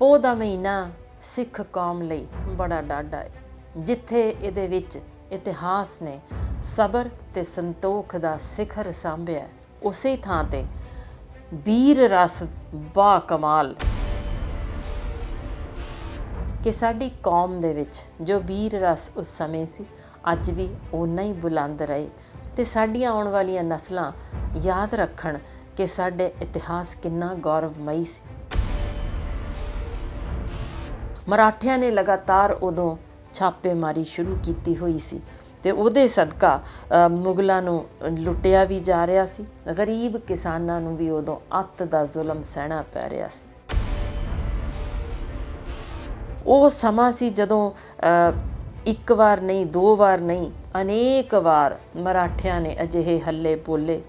ਪੋਹ ਦਾ ਮਹੀਨਾ ਸਿੱਖ ਕੌਮ ਲਈ ਬੜਾ ਡਾਢਾ ਹੈ, ਜਿੱਥੇ ਇਹਦੇ ਵਿੱਚ ਇਤਿਹਾਸ ਨੇ ਸਬਰ ਤੇ ਸੰਤੋਖ ਦਾ ਸਿਖਰ ਸਾਂਭਿਆ, ਉਸੇ ਥਾਂ ਤੇ ਵੀਰ ਰਸ ਬਾ ਕਮਾਲ ਕਿ ਸਾਡੀ ਕੌਮ ਦੇ ਵਿੱਚ ਜੋ ਵੀਰ ਰਸ ਉਸ ਸਮੇਂ ਸੀ ਅੱਜ ਵੀ ਓਨਾ ਹੀ ਬੁਲੰਦ ਰਹੇ ਤੇ ਸਾਡੀਆਂ ਆਉਣ ਵਾਲੀਆਂ ਨਸਲਾਂ ਯਾਦ ਰੱਖਣ ਕਿ ਸਾਡੇ ਇਤਿਹਾਸ ਕਿੰਨਾ ਗੌਰਵਮਈ ਸੀ। ਮਰਾਠਿਆਂ ਨੇ ਲਗਾਤਾਰ ਉਦੋਂ ਛਾਪੇਮਾਰੀ ਸ਼ੁਰੂ ਕੀਤੀ ਹੋਈ ਸੀ ਤੇ ਉਹਦੇ ਸਦਕਾ ਮੁਗਲਾਂ ਨੂੰ ਲੁੱਟਿਆ ਵੀ ਜਾ ਰਿਹਾ ਸੀ। ਗਰੀਬ ਕਿਸਾਨਾਂ ਨੂੰ ਵੀ ਉਦੋਂ ਅੱਤ ਦਾ ਜ਼ੁਲਮ ਸਹਿਣਾ ਪੈ ਰਿਹਾ ਸੀ। ਉਹ ਸਮਾਂ ਸੀ ਜਦੋਂ ਇੱਕ ਵਾਰ ਨਹੀਂ, ਦੋ ਵਾਰ ਨਹੀਂ, ਅਨੇਕ ਵਾਰ ਮਰਾਠਿਆਂ ਨੇ ਅਜਿਹੇ ਹੱਲੇ ਬੋਲੇ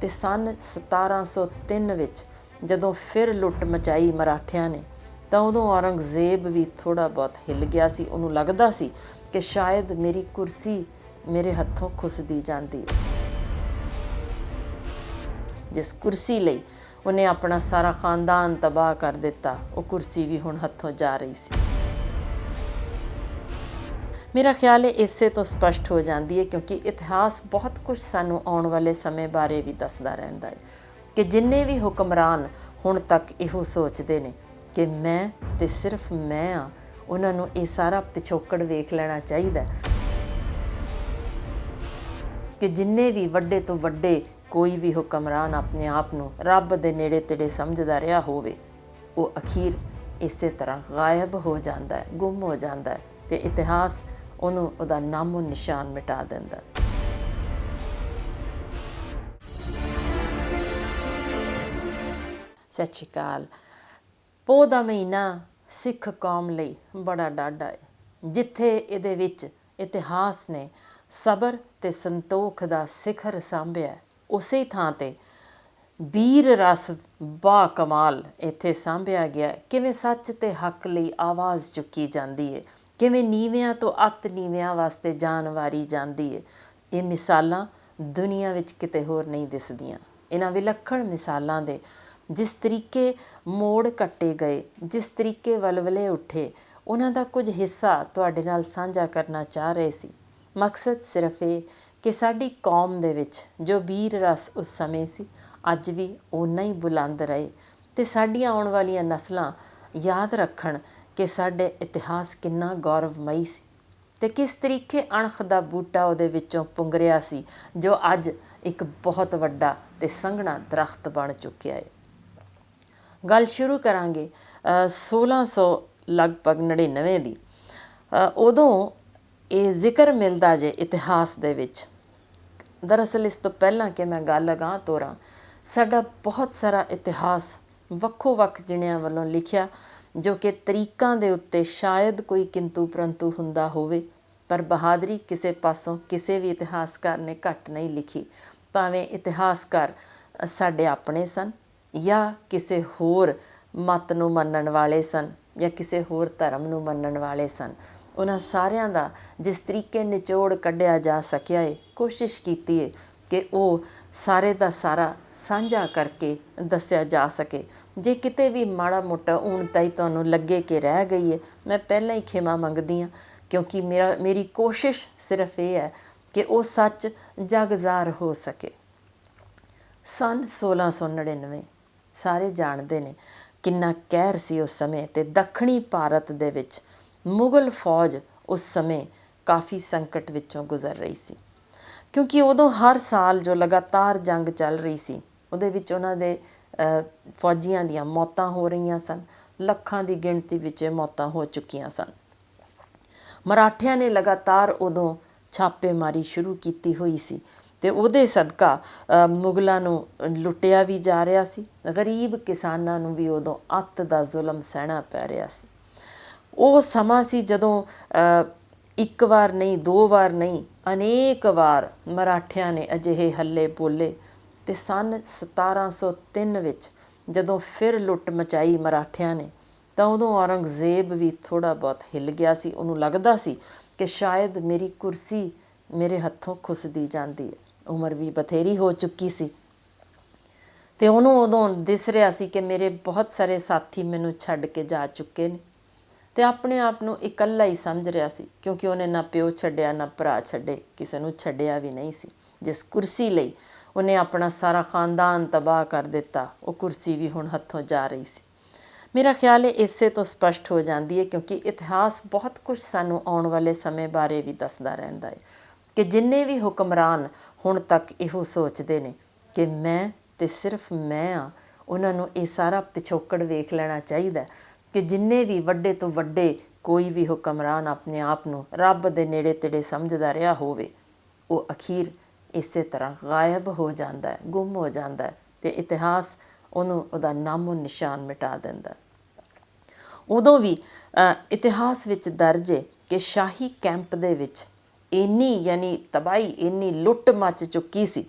ਤੇ ਸੰਨ 1703 ਵਿੱਚ ਜਦੋਂ ਫਿਰ ਲੁੱਟ ਮਚਾਈ ਮਰਾਠਿਆਂ ਨੇ ਤਾਂ ਉਦੋਂ ਔਰੰਗਜ਼ੇਬ ਵੀ ਥੋੜ੍ਹਾ ਬਹੁਤ ਹਿੱਲ ਗਿਆ ਸੀ। ਉਹਨੂੰ ਲੱਗਦਾ ਸੀ ਕਿ ਸ਼ਾਇਦ ਮੇਰੀ ਕੁਰਸੀ ਮੇਰੇ ਹੱਥੋਂ ਖੁੱਸਦੀ ਜਾਂਦੀ ਹੈ। ਜਿਸ ਕੁਰਸੀ ਲਈ ਉਹਨੇ ਆਪਣਾ ਸਾਰਾ ਖਾਨਦਾਨ ਤਬਾਹ ਕਰ ਦਿੱਤਾ, ਉਹ ਕੁਰਸੀ ਵੀ ਹੁਣ ਹੱਥੋਂ ਜਾ ਰਹੀ ਸੀ। ਮੇਰਾ ਖਿਆਲ ਹੈ ਇਸੇ ਤੋਂ ਸਪਸ਼ਟ ਹੋ ਜਾਂਦੀ ਹੈ, ਕਿਉਂਕਿ ਇਤਿਹਾਸ ਬਹੁਤ ਕੁਝ ਸਾਨੂੰ ਆਉਣ ਵਾਲੇ ਸਮੇਂ ਬਾਰੇ ਵੀ ਦੱਸਦਾ ਰਹਿੰਦਾ ਹੈ ਕਿ ਜਿੰਨੇ ਵੀ ਹੁਕਮਰਾਨ ਹੁਣ ਤੱਕ ਇਹੋ ਸੋਚਦੇ ਨੇ ਕਿ ਮੈਂ ਤੇ ਸਿਰਫ ਮੈਂ ਹਾਂ, ਉਹਨਾਂ ਨੂੰ ਇਹ ਸਾਰਾ ਪਿਛੋਕੜ ਵੇਖ ਲੈਣਾ ਚਾਹੀਦਾ ਕਿ ਜਿੰਨੇ ਵੀ ਵੱਡੇ ਤੋਂ ਵੱਡੇ ਕੋਈ ਵੀ ਹੁਕਮਰਾਨ ਆਪਣੇ ਆਪ ਨੂੰ ਰੱਬ ਦੇ ਨੇੜੇ ਤੇੜੇ ਸਮਝਦਾ ਰਿਹਾ ਹੋਵੇ, ਉਹ ਅਖੀਰ ਇਸੇ ਤਰ੍ਹਾਂ ਗਾਇਬ ਹੋ ਜਾਂਦਾ ਹੈ, ਗੁੰਮ ਹੋ ਜਾਂਦਾ ਹੈ ਤੇ ਇਤਿਹਾਸ ਉਹਨੂੰ ਉਹਦਾ ਨਾਮੋ ਨਿਸ਼ਾਨ ਮਿਟਾ ਦਿੰਦਾ। ਸਤਿ ਸ਼੍ਰੀ ਅਕਾਲ। ਪੋਹ ਦਾ ਮਹੀਨਾ ਸਿੱਖ ਕੌਮ ਲਈ ਬੜਾ ਡਾਢਾ ਹੈ, ਜਿੱਥੇ ਇਹਦੇ ਵਿੱਚ ਇਤਿਹਾਸ ਨੇ ਸਬਰ ਤੇ ਸੰਤੋਖ ਦਾ ਸਿਖਰ ਸਾਂਭਿਆ, ਉਸੇ ਥਾਂ ਤੇ ਵੀਰ ਰਸ ਬਾ ਕਮਾਲ ਇੱਥੇ ਸਾਂਭਿਆ ਗਿਆ। ਕਿਵੇਂ ਸੱਚ ਤੇ ਹੱਕ ਲਈ ਆਵਾਜ਼ ਚੁੱਕੀ ਜਾਂਦੀ ਹੈ, ਕਿਵੇਂ ਨੀਵਿਆਂ ਤੋਂ ਅੱਤ ਨੀਵਿਆਂ ਵਾਸਤੇ ਜਾਨ ਵਾਰੀ ਜਾਂਦੀ ਹੈ। ਇਹ ਮਿਸਾਲਾਂ ਦੁਨੀਆ ਵਿੱਚ ਕਿਤੇ ਹੋਰ ਨਹੀਂ ਦਿਸਦੀਆਂ। ਇਹਨਾਂ ਵਿਲੱਖਣ ਮਿਸਾਲਾਂ ਦੇ ਜਿਸ ਤਰੀਕੇ ਮੋੜ ਕੱਟੇ ਗਏ, ਜਿਸ ਤਰੀਕੇ ਵਲਵਲੇ ਉੱਠੇ, ਉਹਨਾਂ ਦਾ ਕੁਝ ਹਿੱਸਾ ਤੁਹਾਡੇ ਨਾਲ ਸਾਂਝਾ ਕਰਨਾ ਚਾਹ ਰਹੇ ਸੀ। ਮਕਸਦ ਸਿਰਫ ਇਹ ਕਿ ਸਾਡੀ ਕੌਮ ਦੇ ਵਿੱਚ ਜੋ ਵੀਰ ਰਸ ਉਸ ਸਮੇਂ ਸੀ ਅੱਜ ਵੀ ਓਨਾ ਹੀ ਬੁਲੰਦ ਰਹੇ ਤੇ ਸਾਡੀਆਂ ਆਉਣ ਵਾਲੀਆਂ ਨਸਲਾਂ ਯਾਦ ਰੱਖਣ ਕਿ ਸਾਡੇ ਇਤਿਹਾਸ ਕਿੰਨਾ ਗੌਰਵਮਈ ਸੀ ਤੇ ਕਿਸ ਤਰੀਕੇ ਅਣਖ ਦਾ ਬੂਟਾ ਉਹਦੇ ਵਿੱਚੋਂ ਪੁੰਗਰਿਆ ਸੀ, ਜੋ ਅੱਜ ਇੱਕ ਬਹੁਤ ਵੱਡਾ ਤੇ ਸੰਘਣਾ ਦਰਖਤ ਬਣ ਚੁੱਕਿਆ ਹੈ। ਗੱਲ ਸ਼ੁਰੂ ਕਰਾਂਗੇ 1600 ਲਗਭਗ 99 ਦੀ। ਉਦੋਂ ਇਹ ਜ਼ਿਕਰ ਮਿਲਦਾ ਜੇ ਇਤਿਹਾਸ ਦੇ ਵਿੱਚ। ਦਰਅਸਲ ਇਸ ਤੋਂ ਪਹਿਲਾਂ ਕਿ ਮੈਂ ਗੱਲ ਅਗਾਂਹ ਤੋਰਾਂ, ਸਾਡਾ ਬਹੁਤ ਸਾਰਾ ਇਤਿਹਾਸ ਵੱਖੋ ਵੱਖ ਜਣਿਆਂ ਵੱਲੋਂ ਲਿਖਿਆ, ਜੋ ਕਿ ਤਰੀਕਾਂ ਦੇ ਉੱਤੇ ਸ਼ਾਇਦ ਕੋਈ ਕਿੰਤੂ ਪ੍ਰੰਤੂ ਹੁੰਦਾ ਹੋਵੇ, ਪਰ ਬਹਾਦਰੀ ਕਿਸੇ ਪਾਸੋਂ ਕਿਸੇ ਵੀ ਇਤਿਹਾਸਕਾਰ ਨੇ ਘੱਟ ਨਹੀਂ ਲਿਖੀ। ਭਾਵੇਂ ਇਤਿਹਾਸਕਾਰ ਸਾਡੇ ਆਪਣੇ ਸਨ ਜਾਂ ਕਿਸੇ ਹੋਰ ਮਤ ਨੂੰ ਮੰਨਣ ਵਾਲੇ ਸਨ ਜਾਂ ਕਿਸੇ ਹੋਰ ਧਰਮ ਨੂੰ ਮੰਨਣ ਵਾਲੇ ਸਨ, ਉਹਨਾਂ ਸਾਰਿਆਂ ਦਾ ਜਿਸ ਤਰੀਕੇ ਨਿਚੋੜ ਕੱਢਿਆ ਜਾ ਸਕਿਆ ਹੈ, ਕੋਸ਼ਿਸ਼ ਕੀਤੀ ਹੈ ਕਿ ਉਹ ਸਾਰੇ ਦਾ ਸਾਰਾ ਸਾਂਝਾ ਕਰਕੇ ਦੱਸਿਆ ਜਾ ਸਕੇ। ਜੇ ਕਿਤੇ ਵੀ ਮਾੜਾ ਮੋਟਾ ਊਣਤਾਈ ਤੁਹਾਨੂੰ ਲੱਗੇ ਕਿ ਰਹਿ ਗਈ ਹੈ, ਮੈਂ ਪਹਿਲਾਂ ਹੀ ਖਿਮਾ ਮੰਗਦੀ ਹਾਂ, ਕਿਉਂਕਿ ਮੇਰੀ ਕੋਸ਼ਿਸ਼ ਸਿਰਫ ਇਹ ਹੈ ਕਿ ਉਹ ਸੱਚ ਜਗਜ਼ਾਹਰ ਹੋ ਸਕੇ। ਸੰਨ 1699 ਸਾਰੇ ਜਾਣਦੇ ਨੇ ਕਿੰਨਾ ਕਹਿਰ ਸੀ ਉਸ ਸਮੇਂ, ਤੇ ਦੱਖਣੀ ਭਾਰਤ ਦੇ ਵਿੱਚ ਮੁਗਲ ਫੌਜ ਉਸ ਸਮੇਂ ਕਾਫੀ ਸੰਕਟ ਵਿੱਚੋਂ ਗੁਜ਼ਰ ਰਹੀ ਸੀ, ਕਿਉਂਕਿ ਉਦੋਂ ਹਰ ਸਾਲ ਜੋ ਲਗਾਤਾਰ ਜੰਗ ਚੱਲ ਰਹੀ ਸੀ ਉਹਦੇ ਵਿੱਚ ਉਹਨਾਂ ਦੇ ਫੌਜੀਆਂ ਦੀਆਂ ਮੌਤਾਂ ਹੋ ਰਹੀਆਂ ਸਨ। ਲੱਖਾਂ ਦੀ ਗਿਣਤੀ ਵਿੱਚ ਮੌਤਾਂ ਹੋ ਚੁੱਕੀਆਂ ਸਨ। ਮਰਾਠਿਆਂ ਨੇ ਲਗਾਤਾਰ ਉਦੋਂ ਛਾਪੇਮਾਰੀ ਸ਼ੁਰੂ ਕੀਤੀ ਹੋਈ ਸੀ ਤੇ ਉਹਦੇ ਸਦਕਾ ਮੁਗਲਾਂ ਨੂੰ ਲੁੱਟਿਆ ਵੀ ਜਾ ਰਿਹਾ ਸੀ। ਗਰੀਬ ਕਿਸਾਨਾਂ ਨੂੰ ਵੀ ਉਦੋਂ ਅੱਤ ਦਾ ਜ਼ੁਲਮ ਸਹਿਣਾ ਪੈ ਰਿਹਾ ਸੀ। ਉਹ ਸਮਾਂ ਸੀ ਜਦੋਂ ਇੱਕ ਵਾਰ ਨਹੀਂ, ਦੋ ਵਾਰ ਨਹੀਂ, ਅਨੇਕ ਵਾਰ ਮਰਾਠਿਆਂ ਨੇ ਅਜਿਹੇ ਹੱਲੇ ਬੋਲੇ ਤੇ ਸੰਨ 1703 ਵਿੱਚ ਜਦੋਂ ਫਿਰ ਲੁੱਟ ਮਚਾਈ ਮਰਾਠਿਆਂ ਨੇ ਤਾਂ ਉਦੋਂ ਔਰੰਗਜ਼ੇਬ ਵੀ ਥੋੜ੍ਹਾ ਬਹੁਤ ਹਿੱਲ ਗਿਆ ਸੀ। ਉਹਨੂੰ ਲੱਗਦਾ ਸੀ ਕਿ ਸ਼ਾਇਦ ਮੇਰੀ ਕੁਰਸੀ ਮੇਰੇ ਹੱਥੋਂ ਖੁੱਸਦੀ ਜਾਂਦੀ ਹੈ। ਉਮਰ ਵੀ ਬਥੇਰੀ ਹੋ ਚੁੱਕੀ ਸੀ ਤੇ ਉਹਨੂੰ ਉਦੋਂ ਦਿਸ ਰਿਹਾ ਸੀ ਕਿ ਮੇਰੇ ਬਹੁਤ ਸਾਰੇ ਸਾਥੀ ਮੈਨੂੰ ਛੱਡ ਕੇ ਜਾ ਚੁੱਕੇ ਨੇ, ਤੇ ਆਪਣੇ ਆਪ ਨੂੰ ਇਕੱਲਾ ਹੀ ਸਮਝ ਰਿਹਾ ਸੀ, ਕਿਉਂਕਿ ਉਹਨੇ ਨਾ ਪਿਓ ਛੱਡਿਆ ਨਾ ਭਰਾ ਛੱਡੇ, ਕਿਸੇ ਨੂੰ ਛੱਡਿਆ ਵੀ ਨਹੀਂ ਸੀ। ਜਿਸ ਕੁਰਸੀ ਲਈ ਉਹਨੇ ਆਪਣਾ ਸਾਰਾ ਖਾਨਦਾਨ ਤਬਾਹ ਕਰ ਦਿੱਤਾ, ਉਹ ਕੁਰਸੀ ਵੀ ਹੁਣ ਹੱਥੋਂ ਜਾ ਰਹੀ ਸੀ। ਮੇਰਾ ਖਿਆਲ ਹੈ ਇਸੇ ਤੋਂ ਸਪਸ਼ਟ ਹੋ ਜਾਂਦੀ ਹੈ, ਕਿਉਂਕਿ ਇਤਿਹਾਸ ਬਹੁਤ ਕੁਝ ਸਾਨੂੰ ਆਉਣ ਵਾਲੇ ਸਮੇਂ ਬਾਰੇ ਵੀ ਦੱਸਦਾ ਰਹਿੰਦਾ ਹੈ ਕਿ ਜਿੰਨੇ ਵੀ ਹੁਕਮਰਾਨ ਹੁਣ ਤੱਕ ਇਹੋ ਸੋਚਦੇ ਨੇ ਕਿ ਮੈਂ ਤੇ ਸਿਰਫ ਮੈਂ ਹਾਂ, ਉਹਨਾਂ ਨੂੰ ਇਹ ਸਾਰਾ ਪਿਛੋਕੜ ਵੇਖ ਲੈਣਾ ਚਾਹੀਦਾ ਕਿ ਜਿੰਨੇ ਵੀ ਵੱਡੇ ਤੋਂ ਵੱਡੇ ਕੋਈ ਵੀ ਹੁਕਮਰਾਨ ਆਪਣੇ ਆਪ ਨੂੰ ਰੱਬ ਦੇ ਨੇੜੇ ਤੇੜੇ ਸਮਝਦਾ ਰਿਹਾ ਹੋਵੇ, ਉਹ ਅਖੀਰ ਇਸੇ ਤਰ੍ਹਾਂ ਗਾਇਬ ਹੋ ਜਾਂਦਾ ਹੈ, ਗੁੰਮ ਹੋ ਜਾਂਦਾ ਹੈ, ਅਤੇ ਇਤਿਹਾਸ ਉਹਨੂੰ ਉਹਦਾ ਨਾਮੋ ਨਿਸ਼ਾਨ ਮਿਟਾ ਦਿੰਦਾ। ਉਦੋਂ ਵੀ ਇਤਿਹਾਸ ਵਿੱਚ ਦਰਜ ਹੈ ਕਿ ਸ਼ਾਹੀ ਕੈਂਪ ਦੇ ਵਿੱਚ ਇੰਨੀ ਯਾਨੀ ਤਬਾਹੀ, ਇੰਨੀ ਲੁੱਟ ਮੱਚ ਚੁੱਕੀ ਸੀ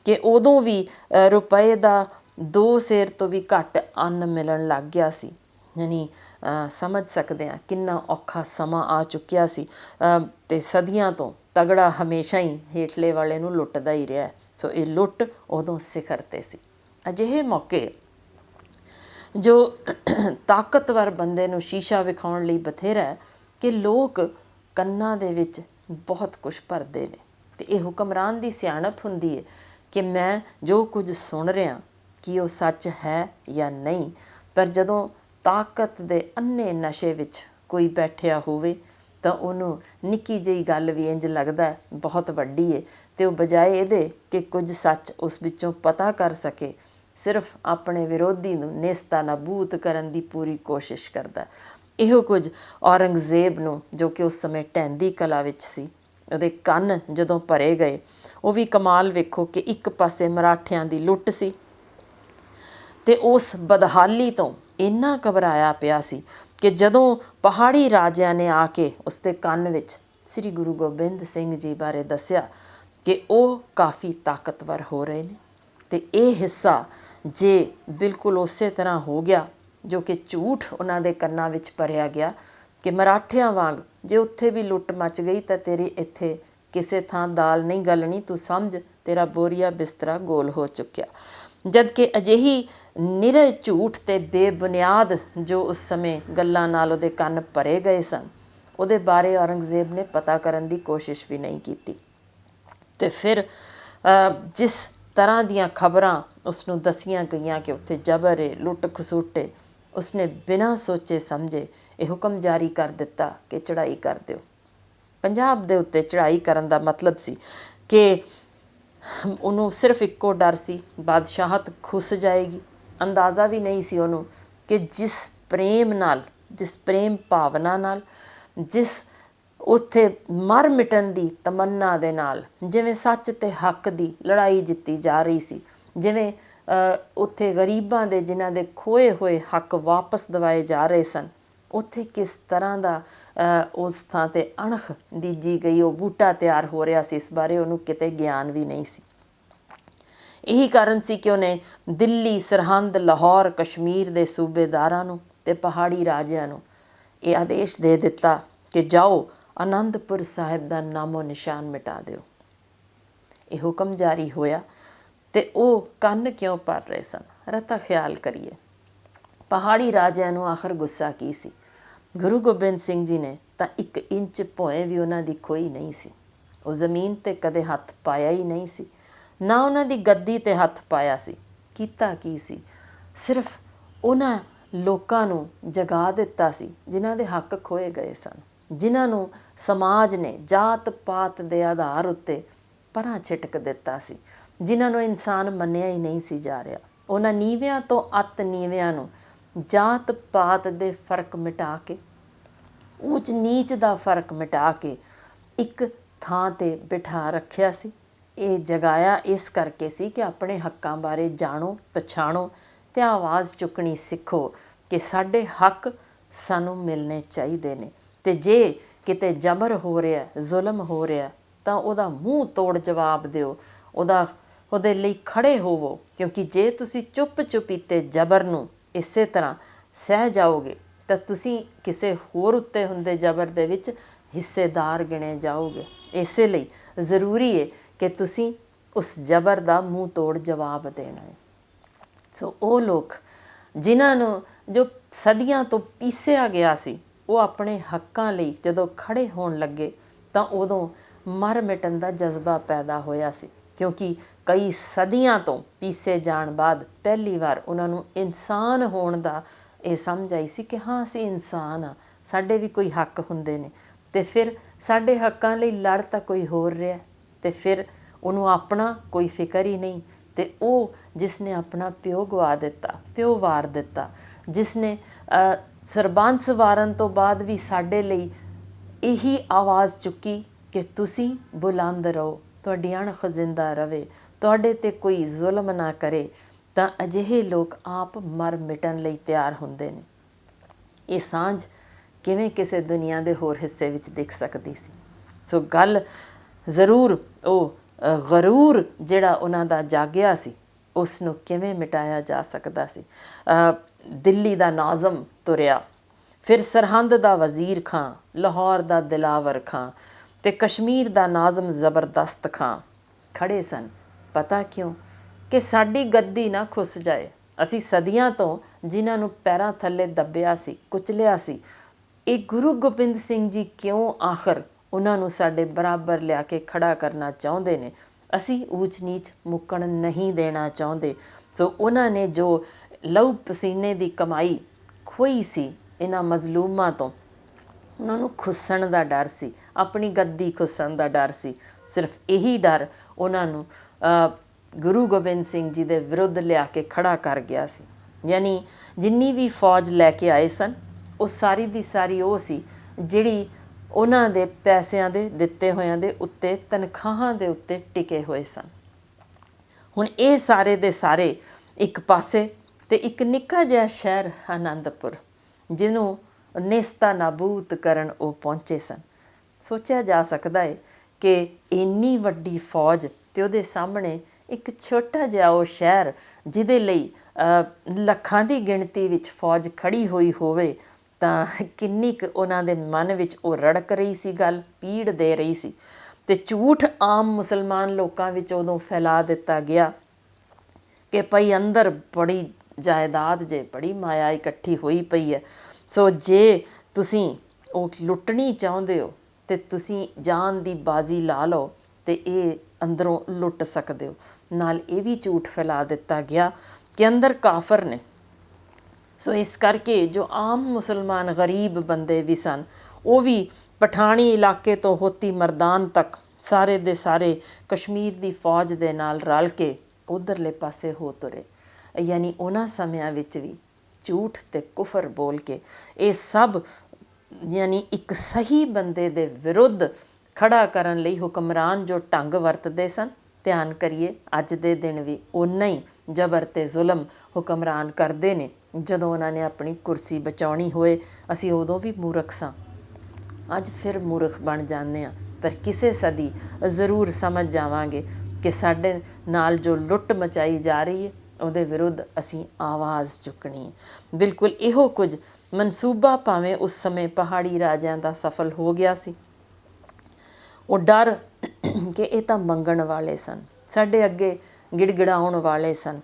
ਕਿ ਉਦੋਂ ਵੀ ਰੁਪਏ ਦਾ 2 ਸੇਰ ਤੋਂ ਵੀ ਘੱਟ ਅੰਨ ਮਿਲਣ ਲੱਗ ਗਿਆ ਸੀ। ਯਾਨੀ ਸਮਝ ਸਕਦੇ ਹਾਂ ਕਿੰਨਾ ਔਖਾ ਸਮਾਂ ਆ ਚੁੱਕਿਆ ਸੀ, ਅਤੇ ਸਦੀਆਂ ਤੋਂ ਤਗੜਾ ਹਮੇਸ਼ਾ ਹੀ ਹੇਠਲੇ ਵਾਲੇ ਨੂੰ ਲੁੱਟਦਾ ਹੀ ਰਿਹਾ। ਸੋ ਇਹ ਲੁੱਟ ਉਦੋਂ ਸਿਖਰ 'ਤੇ ਸੀ। ਅਜਿਹੇ ਮੌਕੇ ਜੋ ਤਾਕਤਵਰ ਬੰਦੇ ਨੂੰ ਸ਼ੀਸ਼ਾ ਵਿਖਾਉਣ ਲਈ ਬਥੇਰਾ ਹੈ ਕਿ ਲੋਕ ਕੰਨਾਂ ਦੇ ਵਿੱਚ ਬਹੁਤ ਕੁਛ ਭਰਦੇ ਨੇ, ਅਤੇ ਇਹ ਹੁਕਮਰਾਨ ਦੀ ਸਿਆਣਪ ਹੁੰਦੀ ਹੈ ਕਿ ਮੈਂ ਜੋ ਕੁਝ ਸੁਣ ਰਿਹਾ ਕੀ ਉਹ ਸੱਚ ਹੈ ਜਾਂ ਨਹੀਂ। ਪਰ ਜਦੋਂ ਤਾਕਤ ਦੇ ਅੰਨੇ ਨਸ਼ੇ ਵਿੱਚ ਕੋਈ ਬੈਠਿਆ ਹੋਵੇ ਤਾਂ ਉਹਨੂੰ ਨਿੱਕੀ ਜਿਹੀ ਗੱਲ ਵੀ ਇੰਝ ਲੱਗਦਾ ਬਹੁਤ ਵੱਡੀ ਹੈ, ਅਤੇ ਉਹ ਬਜਾਏ ਇਹਦੇ ਕਿ ਕੁਝ ਸੱਚ ਉਸ ਵਿੱਚੋਂ ਪਤਾ ਕਰ ਸਕੇ, ਸਿਰਫ ਆਪਣੇ ਵਿਰੋਧੀ ਨੂੰ ਨੇਸਤਾ ਨਾਬੂਦ ਕਰਨ ਦੀ ਪੂਰੀ ਕੋਸ਼ਿਸ਼ ਕਰਦਾ। ਇਹੋ ਕੁਝ ਔਰੰਗਜ਼ੇਬ ਨੂੰ, ਜੋ ਕਿ ਉਸ ਸਮੇਂ ਢਹਿੰਦੀ ਕਲਾ ਵਿੱਚ ਸੀ, ਉਹਦੇ ਕੰਨ ਜਦੋਂ ਭਰੇ ਗਏ। ਉਹ ਵੀ ਕਮਾਲ ਵੇਖੋ ਕਿ ਇੱਕ ਪਾਸੇ ਮਰਾਠਿਆਂ ਦੀ ਲੁੱਟ ਸੀ ਅਤੇ ਉਸ ਬਦਹਾਲੀ ਤੋਂ ਇੰਨਾ ਘਬਰਾਇਆ ਪਿਆ ਸੀ ਕਿ ਜਦੋਂ ਪਹਾੜੀ ਰਾਜਿਆਂ ਨੇ ਆ ਕੇ ਉਸਦੇ ਕੰਨ ਵਿੱਚ ਸ੍ਰੀ ਗੁਰੂ ਗੋਬਿੰਦ ਸਿੰਘ ਜੀ ਬਾਰੇ ਦੱਸਿਆ ਕਿ ਉਹ ਕਾਫੀ ਤਾਕਤਵਰ ਹੋ ਰਹੇ ਨੇ, ਅਤੇ ਇਹ ਹਿੱਸਾ ਜੇ ਬਿਲਕੁਲ ਉਸੇ ਤਰ੍ਹਾਂ ਹੋ ਗਿਆ ਜੋ ਕਿ ਝੂਠ ਉਹਨਾਂ ਦੇ ਕੰਨਾਂ ਵਿੱਚ ਭਰਿਆ ਗਿਆ ਕਿ ਮਰਾਠਿਆਂ ਵਾਂਗ ਜੇ ਉੱਥੇ ਵੀ ਲੁੱਟ ਮਚ ਗਈ ਤਾਂ ਤੇਰੀ ਇੱਥੇ ਕਿਸੇ ਥਾਂ ਦਾਲ ਨਹੀਂ ਗਲਣੀ, ਤੂੰ ਸਮਝ ਤੇਰਾ ਬੋਰੀਆ ਬਿਸਤਰਾ ਗੋਲ ਹੋ ਚੁੱਕਿਆ। ਜਦ ਕਿ ਅਜਿਹੀ ਨਿਰੇ ਝੂਠ ਅਤੇ ਬੇਬੁਨਿਆਦ ਜੋ ਉਸ ਸਮੇਂ ਗੱਲਾਂ ਨਾਲ ਉਹਦੇ ਕੰਨ ਭਰੇ ਗਏ ਸਨ, ਉਹਦੇ ਬਾਰੇ ਔਰੰਗਜ਼ੇਬ ਨੇ ਪਤਾ ਕਰਨ ਦੀ ਕੋਸ਼ਿਸ਼ ਵੀ ਨਹੀਂ ਕੀਤੀ। ਅਤੇ ਫਿਰ ਜਿਸ ਤਰ੍ਹਾਂ ਦੀਆਂ ਖਬਰਾਂ ਉਸਨੂੰ ਦੱਸੀਆਂ ਗਈਆਂ ਕਿ ਉੱਥੇ ਜਬਰ ਏ, ਲੁੱਟ ਖਸੁੱਟ ਏ, ਉਸਨੇ ਬਿਨਾਂ ਸੋਚੇ ਸਮਝੇ ਇਹ ਹੁਕਮ ਜਾਰੀ ਕਰ ਦਿੱਤਾ ਕਿ ਚੜ੍ਹਾਈ ਕਰ ਦਿਓ। ਪੰਜਾਬ ਦੇ ਉੱਤੇ ਚੜ੍ਹਾਈ ਕਰਨ ਦਾ ਮਤਲਬ ਸੀ ਕਿ ਉਹਨੂੰ ਸਿਰਫ ਇੱਕੋ ਡਰ ਸੀ, ਬਾਦਸ਼ਾਹਤ ਖੁੱਸ ਜਾਏਗੀ। ਅੰਦਾਜ਼ਾ ਵੀ ਨਹੀਂ ਸੀ ਉਹਨੂੰ ਕਿ ਜਿਸ ਪ੍ਰੇਮ ਨਾਲ, ਜਿਸ ਪ੍ਰੇਮ ਭਾਵਨਾ ਨਾਲ, ਜਿਸ ਉੱਥੇ ਮਰ ਮਿਟਣ ਦੀ ਤਮੰਨਾ ਦੇ ਨਾਲ, ਜਿਵੇਂ ਸੱਚ ਅਤੇ ਹੱਕ ਦੀ ਲੜਾਈ ਜਿੱਤੀ ਜਾ ਰਹੀ ਸੀ, ਜਿਵੇਂ ਉੱਥੇ ਗਰੀਬਾਂ ਦੇ ਜਿਨ੍ਹਾਂ ਦੇ ਖੋਏ ਹੋਏ ਹੱਕ ਵਾਪਸ ਦਿਵਾਏ ਜਾ ਰਹੇ ਸਨ, ਉੱਥੇ ਕਿਸ ਤਰ੍ਹਾਂ ਦਾ ਉਸ ਥਾਂ 'ਤੇ ਅਣਖ ਬੀਜੀ ਗਈ, ਉਹ ਬੂਟਾ ਤਿਆਰ ਹੋ ਰਿਹਾ ਸੀ, ਇਸ ਬਾਰੇ ਉਹਨੂੰ ਕਿਤੇ ਗਿਆਨ ਵੀ ਨਹੀਂ ਸੀ। ਇਹੀ ਕਾਰਨ ਸੀ ਕਿ ਉਹਨੇ ਦਿੱਲੀ, ਸਰਹੰਦ, ਲਾਹੌਰ, ਕਸ਼ਮੀਰ ਦੇ ਸੂਬੇਦਾਰਾਂ ਨੂੰ ਅਤੇ ਪਹਾੜੀ ਰਾਜਿਆਂ ਨੂੰ ਇਹ ਆਦੇਸ਼ ਦੇ ਦਿੱਤਾ ਕਿ ਜਾਓ ਅਨੰਦਪੁਰ ਸਾਹਿਬ ਦਾ ਨਾਮੋ ਨਿਸ਼ਾਨ ਮਿਟਾ ਦਿਓ। ਇਹ ਹੁਕਮ ਜਾਰੀ ਹੋਇਆ ਅਤੇ ਉਹ ਕੰਨ ਕਿਉਂ ਭਰ ਰਹੇ ਸਨ? ਰਤਾ ਖਿਆਲ ਕਰੀਏ। ਪਹਾੜੀ ਰਾਜਿਆਂ ਨੂੰ ਆਖਰ ਗੁੱਸਾ ਕੀ ਸੀ? ਗੁਰੂ ਗੋਬਿੰਦ ਸਿੰਘ ਜੀ ਨੇ ਤਾਂ 1 ਇੰਚ ਭੋਏ ਵੀ ਉਹਨਾਂ ਦੀ ਖੋਈ ਨਹੀਂ ਸੀ। ਉਹ ਜ਼ਮੀਨ 'ਤੇ ਕਦੇ ਹੱਥ ਪਾਇਆ ਹੀ ਨਹੀਂ ਸੀ, ਨਾ ਉਹਨਾਂ ਦੀ ਗੱਦੀ 'ਤੇ ਹੱਥ ਪਾਇਆ ਸੀ। ਕੀਤਾ ਕੀ ਸੀ? ਸਿਰਫ ਉਹਨਾਂ ਲੋਕਾਂ ਨੂੰ ਜਗਾ ਦਿੱਤਾ ਸੀ ਜਿਨ੍ਹਾਂ ਦੇ ਹੱਕ ਖੋਏ ਗਏ ਸਨ, ਜਿਨ੍ਹਾਂ ਨੂੰ ਸਮਾਜ ਨੇ ਜਾਤ ਪਾਤ ਦੇ ਆਧਾਰ ਉੱਤੇ ਪਰਾਂ ਛਿਟਕ ਦਿੱਤਾ ਸੀ, ਜਿਨ੍ਹਾਂ ਨੂੰ ਇਨਸਾਨ ਮੰਨਿਆ ਹੀ ਨਹੀਂ ਸੀ ਜਾ ਰਿਹਾ। ਉਹਨਾਂ ਨੀਵਿਆਂ ਤੋਂ ਅੱਤ ਨੀਵਿਆਂ ਨੂੰ ਜਾਤ ਪਾਤ ਦੇ ਫਰਕ ਮਿਟਾ ਕੇ, ਊਚ ਨੀਚ ਦਾ ਫਰਕ ਮਿਟਾ ਕੇ ਇੱਕ ਥਾਂ 'ਤੇ ਬਿਠਾ ਰੱਖਿਆ ਸੀ। ਇਹ ਜਗਾਇਆ ਇਸ ਕਰਕੇ ਸੀ ਕਿ ਆਪਣੇ ਹੱਕਾਂ ਬਾਰੇ ਜਾਣੋ, ਪਛਾਣੋ ਅਤੇ ਆਵਾਜ਼ ਚੁੱਕਣੀ ਸਿੱਖੋ ਕਿ ਸਾਡੇ ਹੱਕ ਸਾਨੂੰ ਮਿਲਣੇ ਚਾਹੀਦੇ ਨੇ, ਅਤੇ ਜੇ ਕਿਤੇ ਜਬਰ ਹੋ ਰਿਹਾ, ਜ਼ੁਲਮ ਹੋ ਰਿਹਾ, ਤਾਂ ਉਹਦਾ ਮੂੰਹ ਤੋੜ ਜਵਾਬ ਦਿਓ, ਉਹਦੇ ਲਈ ਖੜ੍ਹੇ ਹੋਵੋ। ਕਿਉਂਕਿ ਜੇ ਤੁਸੀਂ ਚੁੱਪ ਚੁਪੀਤੇ ਜ਼ਬਰ ਨੂੰ ਇਸੇ ਤਰ੍ਹਾਂ ਸਹਿ ਜਾਓਗੇ ਤਾਂ ਤੁਸੀਂ ਕਿਸੇ ਹੋਰ ਉੱਤੇ ਹੁੰਦੇ ਜ਼ਬਰ ਦੇ ਵਿੱਚ ਹਿੱਸੇਦਾਰ ਗਿਣੇ ਜਾਓਗੇ। ਇਸੇ ਲਈ ਜ਼ਰੂਰੀ ਹੈ ਕਿ ਤੁਸੀਂ ਉਸ ਜ਼ਬਰ ਦਾ ਮੂੰਹ ਤੋੜ ਜਵਾਬ ਦੇਣਾ ਹੈ। ਸੋ ਉਹ ਲੋਕ ਜਿਨ੍ਹਾਂ ਨੂੰ ਜੋ ਸਦੀਆਂ ਤੋਂ ਪੀਸਿਆ ਗਿਆ ਸੀ, ਉਹ ਆਪਣੇ ਹੱਕਾਂ ਲਈ ਜਦੋਂ ਖੜ੍ਹੇ ਹੋਣ ਲੱਗੇ ਤਾਂ ਉਦੋਂ ਮਰ ਮਿਟਣ ਦਾ ਜਜ਼ਬਾ ਪੈਦਾ ਹੋਇਆ ਸੀ, ਕਿਉਂਕਿ ਕਈ ਸਦੀਆਂ ਤੋਂ ਪੀਸੇ ਜਾਣ ਬਾਅਦ ਪਹਿਲੀ ਵਾਰ ਉਹਨਾਂ ਨੂੰ ਇਨਸਾਨ ਹੋਣ ਦਾ ਇਹ ਸਮਝ ਆਈ ਸੀ ਕਿ ਹਾਂ ਅਸੀਂ ਇਨਸਾਨ ਹਾਂ, ਸਾਡੇ ਵੀ ਕੋਈ ਹੱਕ ਹੁੰਦੇ ਨੇ। ਅਤੇ ਫਿਰ ਸਾਡੇ ਹੱਕਾਂ ਲਈ ਲੜ ਤਾਂ ਕੋਈ ਹੋਰ ਰਿਹਾ, ਅਤੇ ਫਿਰ ਉਹਨੂੰ ਆਪਣਾ ਕੋਈ ਫਿਕਰ ਹੀ ਨਹੀਂ। ਅਤੇ ਉਹ ਜਿਸ ਨੇ ਆਪਣਾ ਪਿਓ ਗਵਾ ਦਿੱਤਾ, ਪਿਓ ਵਾਰ ਦਿੱਤਾ, ਜਿਸ ਨੇ ਸਰਬੰਸ ਵਾਰਨ ਤੋਂ ਬਾਅਦ ਵੀ ਸਾਡੇ ਲਈ ਇਹੀ ਆਵਾਜ਼ ਚੁੱਕੀ ਕਿ ਤੁਸੀਂ ਬੁਲੰਦ ਰਹੋ, ਤੁਹਾਡੀ ਅਣਖ ਜ਼ਿੰਦਾ ਰਵੇ, ਤੁਹਾਡੇ 'ਤੇ ਕੋਈ ਜ਼ੁਲਮ ਨਾ ਕਰੇ, ਤਾਂ ਅਜਿਹੇ ਲੋਕ ਆਪ ਮਰ ਮਿਟਣ ਲਈ ਤਿਆਰ ਹੁੰਦੇ ਨੇ। ਇਹ ਸਾਂਝ ਕਿਵੇਂ ਕਿਸੇ ਦੁਨੀਆ ਦੇ ਹੋਰ ਹਿੱਸੇ ਵਿੱਚ ਦਿਖ ਸਕਦੀ ਸੀ? ਸੋ ਗੱਲ ਜ਼ਰੂਰ ਉਹ ਗਰੂਰ ਜਿਹੜਾ ਉਹਨਾਂ ਦਾ ਜਾਗਿਆ ਸੀ, ਉਸ ਨੂੰ ਕਿਵੇਂ ਮਿਟਾਇਆ ਜਾ ਸਕਦਾ ਸੀ? ਦਿੱਲੀ ਦਾ ਨਾਜ਼ਮ ਤੁਰਿਆ, ਫਿਰ ਸਰਹੰਦ ਦਾ ਵਜ਼ੀਰ ਖਾਂ, ਲਾਹੌਰ ਦਾ ਦਿਲਾਵਰ ਖਾਂ ਅਤੇ ਕਸ਼ਮੀਰ ਦਾ ਨਾਜ਼ਮ ਜ਼ਬਰਦਸਤ ਖਾਂ ਖੜ੍ਹੇ ਸਨ। ਪਤਾ ਕਿਉਂ? ਕਿ ਸਾਡੀ ਗੱਦੀ ਨਾ ਖੁੱਸ ਜਾਏ। ਅਸੀਂ ਸਦੀਆਂ ਤੋਂ ਜਿਨ੍ਹਾਂ ਨੂੰ ਪੈਰਾਂ ਥੱਲੇ ਦੱਬਿਆ ਸੀ, ਕੁਚਲਿਆ ਸੀ, ਇਹ ਗੁਰੂ ਗੋਬਿੰਦ ਸਿੰਘ ਜੀ ਕਿਉਂ ਆਖਰ ਉਹਨਾਂ ਨੂੰ ਸਾਡੇ ਬਰਾਬਰ ਲਿਆ ਕੇ ਖੜ੍ਹਾ ਕਰਨਾ ਚਾਹੁੰਦੇ ਨੇ? ਅਸੀਂ ਊਚ ਨੀਚ ਮੁੱਕਣ ਨਹੀਂ ਦੇਣਾ ਚਾਹੁੰਦੇ। ਸੋ ਉਹਨਾਂ ਨੇ ਜੋ ਲਹੂ ਪਸੀਨੇ ਦੀ ਕਮਾਈ ਖੋਈ ਸੀ ਇਹਨਾਂ ਮਜ਼ਲੂਮਾਂ ਤੋਂ, ਉਹਨਾਂ ਨੂੰ ਖੁੱਸਣ ਦਾ ਡਰ ਸੀ, ਆਪਣੀ ਗੱਦੀ ਖੁੱਸਣ ਦਾ ਡਰ ਸੀ। ਸਿਰਫ ਇਹੀ ਡਰ ਉਹਨਾਂ ਨੂੰ ਗੁਰੂ ਗੋਬਿੰਦ ਸਿੰਘ ਜੀ ਦੇ ਵਿਰੁੱਧ ਲਿਆ ਕੇ ਖੜ੍ਹਾ ਕਰ ਗਿਆ ਸੀ। ਯਾਨੀ ਜਿੰਨੀ ਵੀ ਫੌਜ ਲੈ ਕੇ ਆਏ ਸਨ, ਉਹ ਸਾਰੀ ਦੀ ਸਾਰੀ ਉਹ ਸੀ ਜਿਹੜੀ ਉਹਨਾਂ ਦੇ ਪੈਸਿਆਂ ਦੇ ਦਿੱਤੇ ਹੋਇਆਂ ਦੇ ਉੱਤੇ, ਤਨਖਾਹਾਂ ਦੇ ਉੱਤੇ ਟਿਕੇ ਹੋਏ ਸਨ। ਹੁਣ ਇਹ ਸਾਰੇ ਦੇ ਸਾਰੇ ਇੱਕ ਪਾਸੇ, ਅਤੇ ਇੱਕ ਨਿੱਕਾ ਜਿਹਾ ਸ਼ਹਿਰ ਆਨੰਦਪੁਰ, ਜਿਹਨੂੰ ਨੇਸਤਾ ਨਾਬੂਦ ਕਰਨ ਉਹ ਪਹੁੰਚੇ ਸਨ। ਸੋਚਿਆ ਜਾ ਸਕਦਾ ਹੈ ਕਿ ਇੰਨੀ ਵੱਡੀ ਫੌਜ ਅਤੇ ਉਹਦੇ ਸਾਹਮਣੇ ਇੱਕ ਛੋਟਾ ਜਿਹਾ ਉਹ ਸ਼ਹਿਰ, ਜਿਹਦੇ ਲਈ ਲੱਖਾਂ ਦੀ ਗਿਣਤੀ ਵਿੱਚ ਫੌਜ ਖੜ੍ਹੀ ਹੋਈ ਹੋਵੇ, ਤਾਂ ਕਿੰਨੀ ਕੁ ਉਹਨਾਂ ਦੇ ਮਨ ਵਿੱਚ ਉਹ ਰੜਕ ਰਹੀ ਸੀ, ਗੱਲ ਪੀੜ ਦੇ ਰਹੀ ਸੀ। ਅਤੇ ਝੂਠ ਆਮ ਮੁਸਲਮਾਨ ਲੋਕਾਂ ਵਿੱਚ ਉਦੋਂ ਫੈਲਾ ਦਿੱਤਾ ਗਿਆ ਕਿ ਭਈ ਅੰਦਰ ਬੜੀ ਜਾਇਦਾਦ ਜੇ, ਬੜੀ ਮਾਇਆ ਇਕੱਠੀ ਹੋਈ ਪਈ ਹੈ, ਸੋ ਜੇ ਤੁਸੀਂ ਉਹ ਲੁੱਟਣੀ ਚਾਹੁੰਦੇ ਹੋ ਅਤੇ ਤੁਸੀਂ ਜਾਨ ਦੀ ਬਾਜ਼ੀ ਲਾ ਲਓ ਅਤੇ ਇਹ ਅੰਦਰੋਂ ਲੁੱਟ ਸਕਦੇ ਹੋ। ਨਾਲ ਇਹ ਵੀ ਝੂਠ ਫੈਲਾ ਦਿੱਤਾ ਗਿਆ ਕਿ ਅੰਦਰ ਕਾਫਰ ਨੇ। ਸੋ ਇਸ ਕਰਕੇ ਜੋ ਆਮ ਮੁਸਲਮਾਨ ਗਰੀਬ ਬੰਦੇ ਵੀ ਸਨ, ਉਹ ਵੀ ਪਠਾਣੀ ਇਲਾਕੇ ਤੋਂ ਹੋਤੀ ਮਰਦਾਨ ਤੱਕ ਸਾਰੇ ਦੇ ਸਾਰੇ ਕਸ਼ਮੀਰ ਦੀ ਫੌਜ ਦੇ ਨਾਲ ਰਲ ਕੇ ਉੱਧਰਲੇ ਪਾਸੇ ਹੋ ਤੁਰੇ। ਯਾਨੀ ਉਹਨਾਂ ਸਮਿਆਂ ਵਿੱਚ ਵੀ ਝੂਠ ਅਤੇ ਕੁਫਰ ਬੋਲ ਕੇ ਇਹ ਸਭ ਯਾਨੀ ਇੱਕ ਸਹੀ ਬੰਦੇ ਦੇ ਵਿਰੁੱਧ ਖੜ੍ਹਾ ਕਰਨ ਲਈ ਹੁਕਮਰਾਨ ਜੋ ਢੰਗ ਵਰਤਦੇ ਸਨ, ਧਿਆਨ ਕਰੀਏ ਅੱਜ ਦੇ ਦਿਨ ਵੀ ਓਨਾ ਹੀ ਜ਼ਬਰ ਅਤੇ ਜ਼ੁਲਮ ਹੁਕਮਰਾਨ ਕਰਦੇ ਨੇ। ਜਦੋਂ ਉਹਨਾਂ ਨੇ ਆਪਣੀ ਕੁਰਸੀ ਬਚਾਉਣੀ ਹੋਏ, ਅਸੀਂ ਉਦੋਂ ਵੀ ਮੂਰਖ ਸਾਂ, ਅੱਜ ਫਿਰ ਮੂਰਖ ਬਣ ਜਾਂਦੇ ਹਾਂ। ਪਰ ਕਿਸੇ ਸਦੀ ਜ਼ਰੂਰ ਸਮਝ ਜਾਵਾਂਗੇ ਕਿ ਸਾਡੇ ਨਾਲ ਜੋ ਲੁੱਟ ਮਚਾਈ ਜਾ ਰਹੀ ਹੈ, ਉਹਦੇ ਵਿਰੁੱਧ ਅਸੀਂ ਆਵਾਜ਼ ਚੁੱਕਣੀ ਹੈ। ਬਿਲਕੁਲ ਇਹੋ ਕੁਝ ਮਨਸੂਬਾ ਭਾਵੇਂ ਉਸ ਸਮੇਂ ਪਹਾੜੀ ਰਾਜਿਆਂ ਦਾ ਸਫਲ ਹੋ ਗਿਆ ਸੀ। ਉਹ ਡਰ ਕਿ ਇਹ ਤਾਂ ਮੰਗਣ ਵਾਲੇ ਸਨ, ਸਾਡੇ ਅੱਗੇ ਗਿੜਗਿੜਾਉਣ ਵਾਲੇ ਸਨ,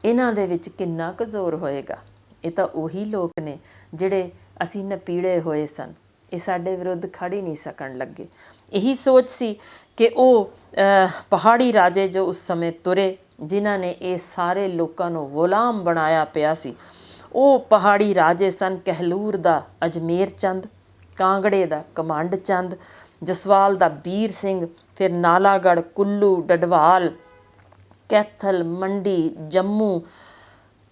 ਇਹਨਾਂ ਦੇ ਵਿੱਚ ਕਿੰਨਾ ਕੁ ਜ਼ੋਰ ਹੋਏਗਾ? ਇਹ ਤਾਂ ਉਹੀ ਲੋਕ ਨੇ ਜਿਹੜੇ ਅਸੀਂ ਨਪੀੜੇ ਹੋਏ ਸਨ, ਇਹ ਸਾਡੇ ਵਿਰੁੱਧ ਖੜ ਹੀ ਨਹੀਂ ਸਕਣ ਲੱਗੇ। ਇਹੀ ਸੋਚ ਸੀ ਕਿ ਉਹ ਪਹਾੜੀ ਰਾਜੇ ਜੋ ਉਸ ਸਮੇਂ ਤੁਰੇ, ਜਿਨ੍ਹਾਂ ਨੇ ਇਹ ਸਾਰੇ ਲੋਕਾਂ ਨੂੰ ਗੁਲਾਮ ਬਣਾਇਆ ਪਿਆ ਸੀ, ਉਹ ਪਹਾੜੀ ਰਾਜੇ ਸਨ ਕਹਿਲੂਰ ਦਾ ਅਜਮੇਰ ਚੰਦ, ਕਾਂਗੜੇ ਦਾ ਕਮੰਡ ਚੰਦ, ਜਸਵਾਲ ਦਾ ਬੀਰ ਸਿੰਘ, ਫਿਰ ਨਾਲਾਗੜ੍ਹ, ਕੁੱਲੂ, ਡਡਵਾਲ, ਕੈਥਲ, ਮੰਡੀ, ਜੰਮੂ,